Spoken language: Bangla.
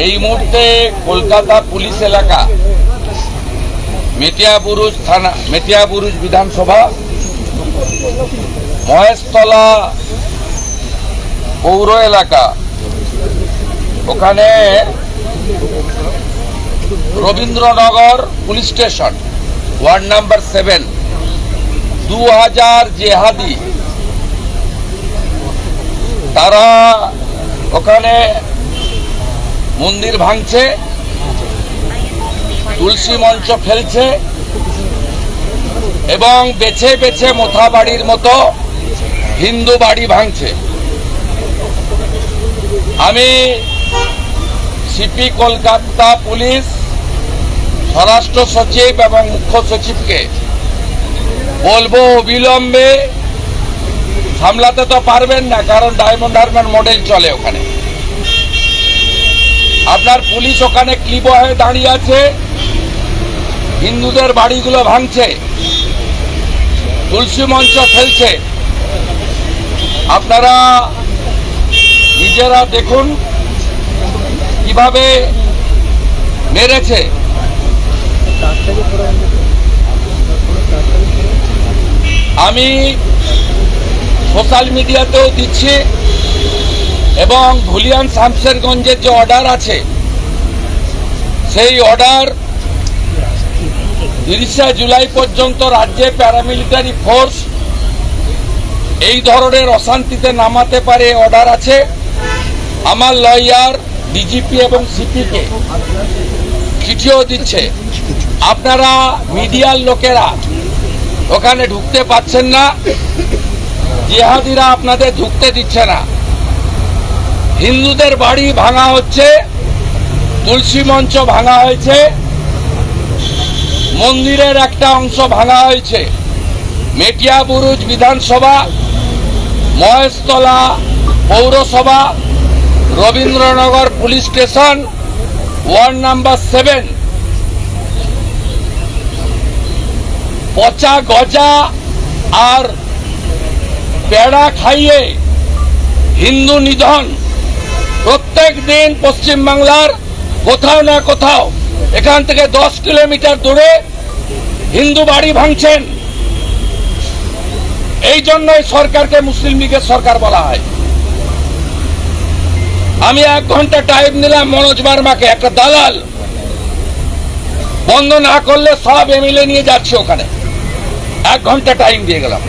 এই মুহূর্তে কলকাতা পুলিশ এলাকা মেটিয়াবুরুজ থানা, মেটিয়াবুরুজ বিধানসভা, মহেশতলা পৌর এলাকা, ওখানে Rabindranagar police station, ward number 7, 2000 Jihadi তারা ওখানে মন্দির ভাঙছে, তুলসী মঞ্চ ফেলছে এবং বেছে বেছে মোথা বাড়ির মতো হিন্দু বাড়ি ভাঙছে। আমি সিপি কলকাতা পুলিশ, স্বরাষ্ট্র সচিব এবং মুখ্য সচিবকে বলবো অবিলম্বে, সামলাতে তো পারবেন না কারণ ডায়মন্ড হারবার মডেল চলে ওখানে। আপনার পুলিশ ওখানে ক্লিব হয়ে দাঁড়িয়ে আছে, হিন্দুদের বাড়িগুলো ভাঙছে, তুলসী মঞ্চ ফেলছে। আপনারা নিজেরা দেখুন কিভাবে মেরেছে। আমি সোশ্যাল মিডিয়াতেও দিচ্ছি এবং ধুলিয়ান শামশেরগঞ্জের যে অর্ডার আছে সেই অর্ডার 30শে জুলাই পর্যন্ত রাজ্যে প্যারামিলিটারি ফোর্স এই ধরনের অশান্তিতে নামাতে পারে অর্ডার আছে। আমার লয়ার ডিজিপি এবং সিপিকে চিঠিও দিচ্ছে। আপনারা মিডিয়ার লোকেরা ওখানে ঢুকতে পাচ্ছেন না, জিহাদিরা আপনাদের ঢুকতে দিচ্ছে না। হিন্দুদের বাড়ি ভাঙা হচ্ছে, তুলসী মঞ্চ ভাঙা হয়েছে, মন্দিরের একটা অংশ ভাঙা হয়েছে। মেটিয়াবুরুজ বিধানসভা, মহেশতলা পৌরসভা, Rabindranagar police station, ward number 7, পচা গজা আর পেড়া খাইয়ে হিন্দু নিধন প্রত্যেক দিন পশ্চিমবাংলার কোথাও না কোথাও, এখান থেকে 10 কিলোমিটার দূরে হিন্দু বাড়ি ভাঙছেন। এই জন্যই সরকারকে মুসলিম লীগের সরকার বলা হয়। আমি 1 ঘন্টা টাইম নিলাম মনোজ বার্মাকে, একটা দালাল, বন্ধ না করলে সব এমএলএ নিয়ে যাচ্ছে ওখানে। 1 ঘন্টা টাইম দিয়ে গেলাম।